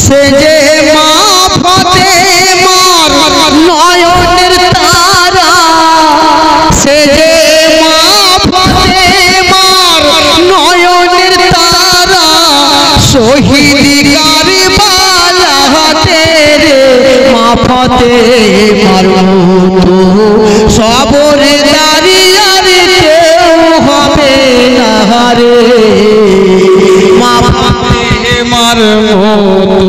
সে যে মা ফাতেমার নয়নের তারা, সে যে মা ফাতেমার নয়নের তারা, শহীদ কারবালাতে রে মা ফাতেমার মতো সবরে দাঁড়িয়ে কেউ হবে না রে, মা ফাতেমার মতো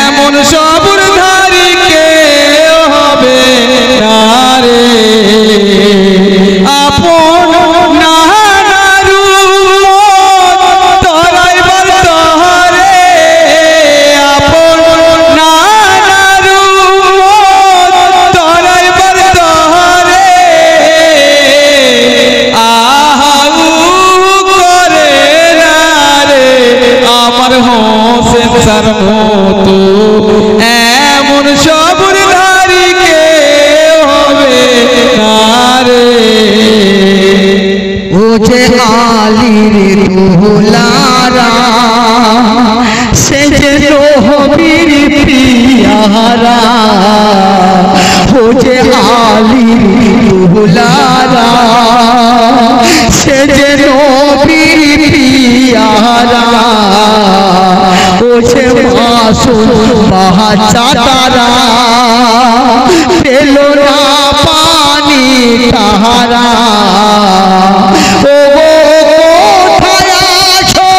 এমন সবরধারী কেউ হবে না রে। আপন নানার উম্মত তরাইবার তরে, আপন নানার উম্মত তরাইবার তরে, আহু করে না রে আমার হোসেন স্যার মতো এমন সবরধারী কেউ হবে না রে। ও যে আলীর দুলারা, সে যে নবীর পিয়ারা, ও যে আলীর দুলারা, সে যে নবীর পিয়ারা, ও যে মাসুম বাচ্চা তারা, পেল না পানি তাহারা। ও কোথায় আছো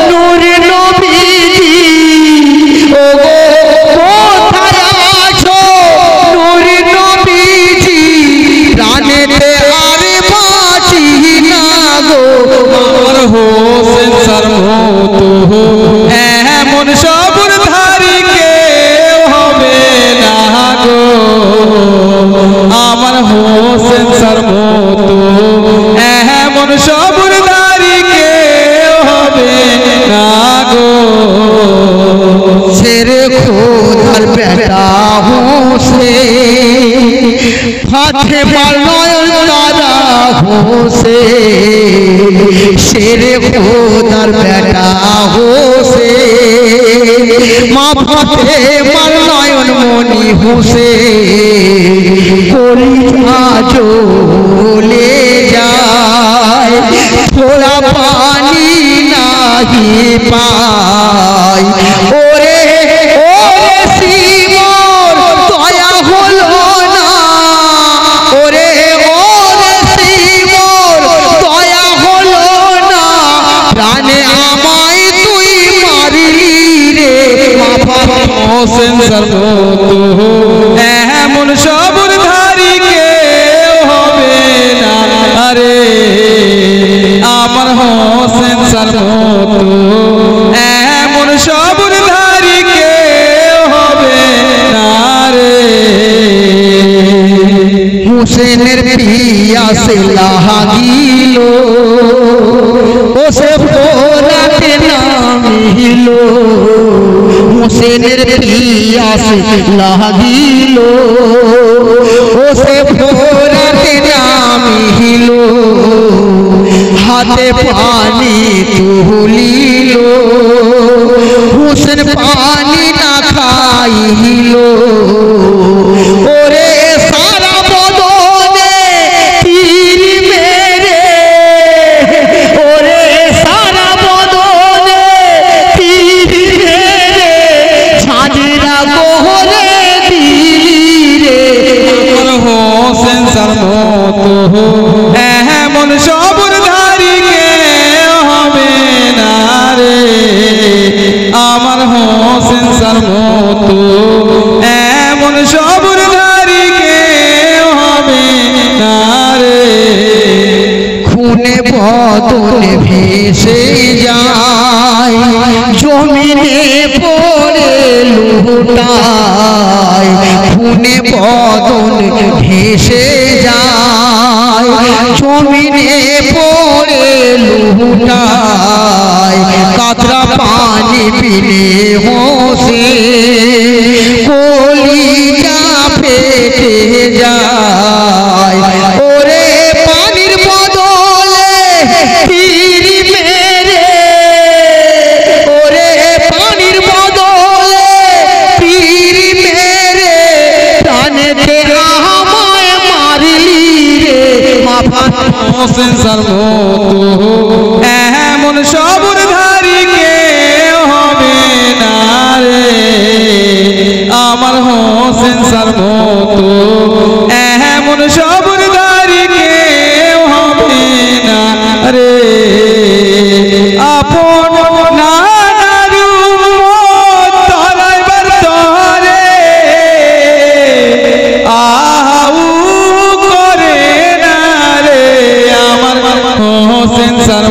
নূর নবীজি, ও কোথায় আছো নূর নবীজি, প্রাণেতে আর বাঁচি না গো আমার হোসেন স্যার মতো এমন সবরধারী কেউ হবে না গো, আমার হোসেন স্যার মতো এমন সবরধারী কেউ হবে না গো। শেরে খোদার বেটা হোসেন, ফাতেমার নয়ন তারা হোসেন, শেরে খোদার বেটা হোসেন, মা ফাতেমার নয়ন মনি হোসেন, কলিজা জ্বলে যায় থোড়া পানি নাহি পায়। ওরে ওরে শিবর দয়া হলো না, ওরে ওরে শিবর দয়া হলো না, প্রাণে আমায় তুই মারলি রে মা ফাতেমা হোসেন স্যার মতো এমন সবরধারী কেউ হবে না রে, আমার হোসেন স্যার মতো এমন সবরধারী কেউ হবে না রে। হোসেনের পিয়াসে লাগিল, ও সে পোড়াতে নামিল, হোসেনের পিয়াসে লাগিল, ও সে পোড়াতে নামিল, হাতে পানি তুলিল, হোসেন পানি না খাইল, ওরে সারা বদনে তীর মেরে, ওরে সারা বদনে তীর মেরে, ঝাঁঝরা গোহরে দিলি রে আমার হোসেন স্যার মতো এমন সবরধারী কেউ হবে না রে, আমার হোসেন স্যার মতো এমন সবরধারী কেউ হবে না রে। খুনে বদনে ভেসে যায়, জমিনে পড়ে লুটায়, খুনে বদনে ভেসে যায়, জমিনে পড়ে লুটায়, কাতরা পানি পিলে হোসেন কলিজা ফেটে যায়, ওরে পানির বদলে তীর মেরে, ওরে পানির বদলে হোসেন স্যার মতো এমন সবুরধারী কেউ হবে না রে আমার হোসেন স্যার মতো এমন সবুরধারী কেউ হবে না রে আপন নানার উম্মত তরাইবার তরে আহু করে না রে আমার হোসেন স্যার